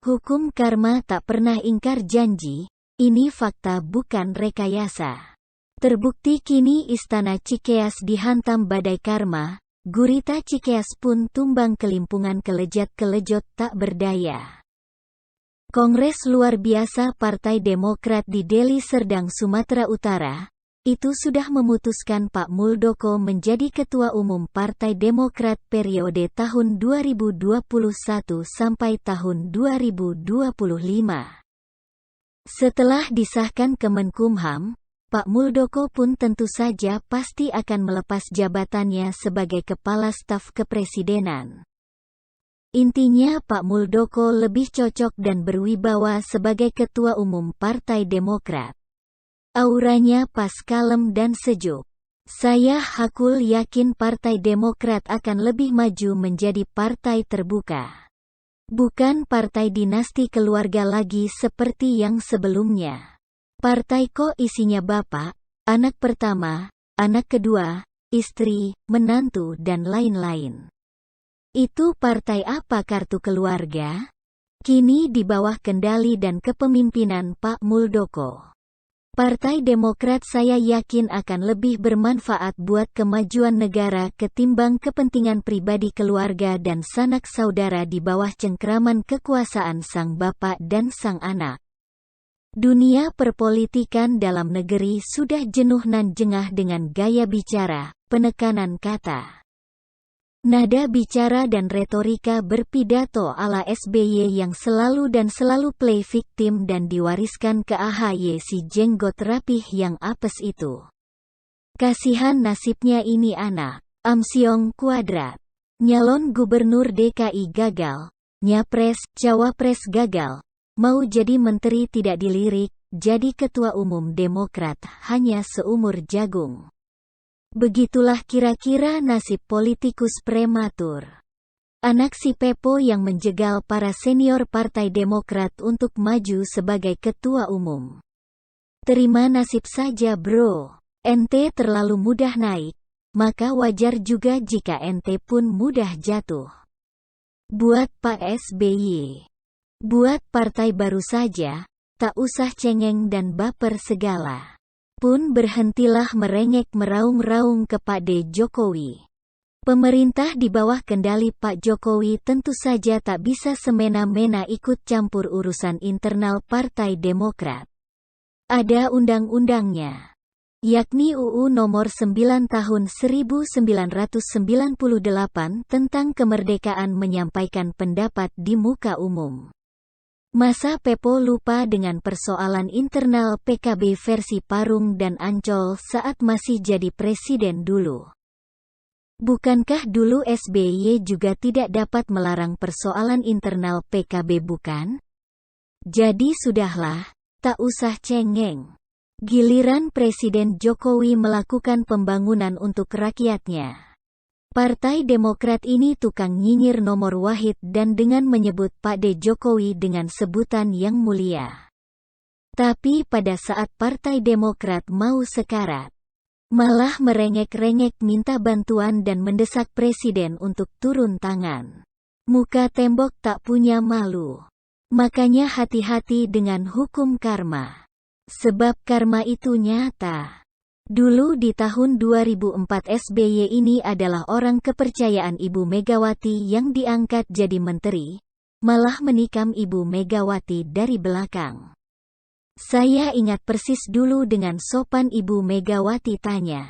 Hukum karma tak pernah ingkar janji, ini fakta bukan rekayasa. Terbukti kini Istana Cikeas dihantam badai karma, gurita Cikeas pun tumbang kelimpungan kelejat-kelejot tak berdaya. Kongres luar biasa Partai Demokrat di Deli Serdang, Sumatera Utara, itu sudah memutuskan Pak Muldoko menjadi Ketua Umum Partai Demokrat periode tahun 2021 sampai tahun 2025. Setelah disahkan Kemenkumham, Pak Muldoko pun tentu saja pasti akan melepas jabatannya sebagai Kepala Staf Kepresidenan. Intinya Pak Muldoko lebih cocok dan berwibawa sebagai Ketua Umum Partai Demokrat. Auranya pas kalem dan sejuk. Saya hakul yakin Partai Demokrat akan lebih maju menjadi partai terbuka. Bukan partai dinasti keluarga lagi seperti yang sebelumnya. Partai kok isinya bapak, anak pertama, anak kedua, istri, menantu dan lain-lain. Itu partai apa kartu keluarga? Kini di bawah kendali dan kepemimpinan Pak Muldoko. Partai Demokrat saya yakin akan lebih bermanfaat buat kemajuan negara ketimbang kepentingan pribadi keluarga dan sanak saudara di bawah cengkraman kekuasaan sang bapak dan sang anak. Dunia perpolitikan dalam negeri sudah jenuh nan jengah dengan gaya bicara, penekanan kata, nada bicara dan retorika berpidato ala SBY yang selalu play victim dan diwariskan ke AHY si jenggot rapih yang apes itu. Kasihan nasibnya ini anak, Amsyong Kuadrat. Nyalon Gubernur DKI gagal, Nyapres, Cawapres gagal, mau jadi menteri tidak dilirik, jadi Ketua Umum Demokrat hanya seumur jagung. Begitulah kira-kira nasib politikus prematur. Anak si Pepo yang menjegal para senior Partai Demokrat untuk maju sebagai Ketua Umum. Terima nasib saja bro, ente terlalu mudah naik, maka wajar juga jika ente pun mudah jatuh. Buat Pak SBY, buat partai baru saja, tak usah cengeng dan baper segala. Pun berhentilah merengek meraung-raung ke Pak D. Jokowi. Pemerintah di bawah kendali Pak Jokowi tentu saja tak bisa semena-mena ikut campur urusan internal Partai Demokrat. Ada undang-undangnya, yakni UU Nomor 9 Tahun 1998 tentang kemerdekaan menyampaikan pendapat di muka umum. Masa Pepo lupa dengan persoalan internal PKB versi Parung dan Ancol saat masih jadi presiden dulu? Bukankah dulu SBY juga tidak dapat melarang persoalan internal PKB bukan? Jadi sudahlah, tak usah cengeng. Giliran Presiden Jokowi melakukan pembangunan untuk rakyatnya. Partai Demokrat ini tukang nyinyir nomor wahid dan dengan menyebut Pak D. Jokowi dengan sebutan yang mulia. Tapi pada saat Partai Demokrat mau sekarat, malah merengek-rengek minta bantuan dan mendesak Presiden untuk turun tangan. Muka tembok tak punya malu. Makanya hati-hati dengan hukum karma. Sebab karma itu nyata. Dulu di tahun 2004 SBY ini adalah orang kepercayaan Ibu Megawati yang diangkat jadi menteri, malah menikam Ibu Megawati dari belakang. Saya ingat persis dulu dengan sopan Ibu Megawati tanya,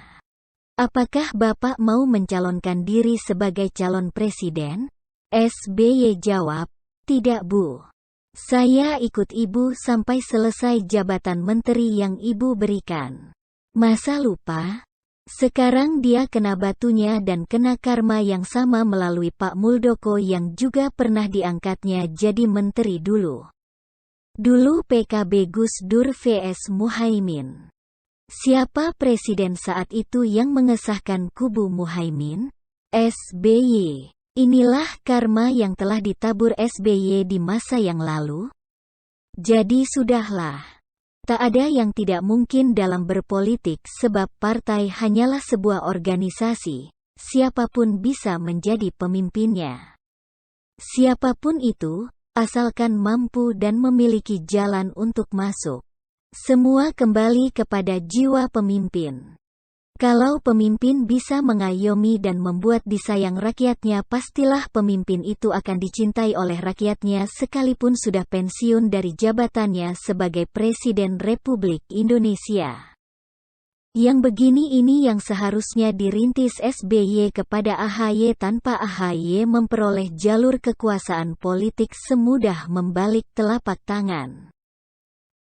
apakah Bapak mau mencalonkan diri sebagai calon presiden? SBY jawab, tidak Bu. Saya ikut Ibu sampai selesai jabatan menteri yang Ibu berikan. Masa lupa? Sekarang dia kena batunya dan kena karma yang sama melalui Pak Muldoko yang juga pernah diangkatnya jadi menteri dulu. Dulu PKB Gus Dur vs Muhaimin. Siapa presiden saat itu yang mengesahkan kubu Muhaimin? SBY. Inilah karma yang telah ditabur SBY di masa yang lalu. Jadi sudahlah. Tak ada yang tidak mungkin dalam berpolitik sebab partai hanyalah sebuah organisasi, siapapun bisa menjadi pemimpinnya. Siapapun itu, asalkan mampu dan memiliki jalan untuk masuk. Semua kembali kepada jiwa pemimpin. Kalau pemimpin bisa mengayomi dan membuat disayang rakyatnya, pastilah pemimpin itu akan dicintai oleh rakyatnya sekalipun sudah pensiun dari jabatannya sebagai Presiden Republik Indonesia. Yang begini ini yang seharusnya dirintis SBY kepada AHY tanpa AHY memperoleh jalur kekuasaan politik semudah membalik telapak tangan.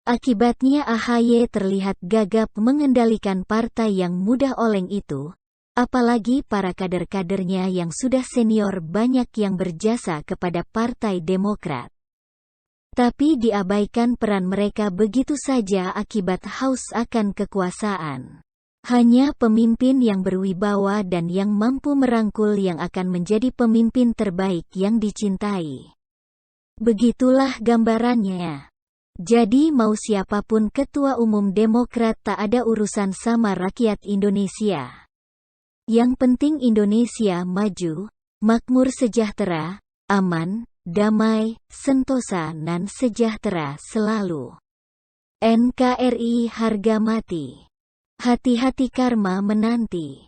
Akibatnya AHY terlihat gagap mengendalikan partai yang mudah oleng itu, apalagi para kader-kadernya yang sudah senior banyak yang berjasa kepada Partai Demokrat. Tapi diabaikan peran mereka begitu saja akibat haus akan kekuasaan. Hanya pemimpin yang berwibawa dan yang mampu merangkul yang akan menjadi pemimpin terbaik yang dicintai. Begitulah gambarannya. Jadi mau siapapun ketua umum Demokrat tak ada urusan sama rakyat Indonesia. Yang penting Indonesia maju, makmur sejahtera, aman, damai, sentosa dan sejahtera selalu. NKRI harga mati. Hati-hati karma menanti.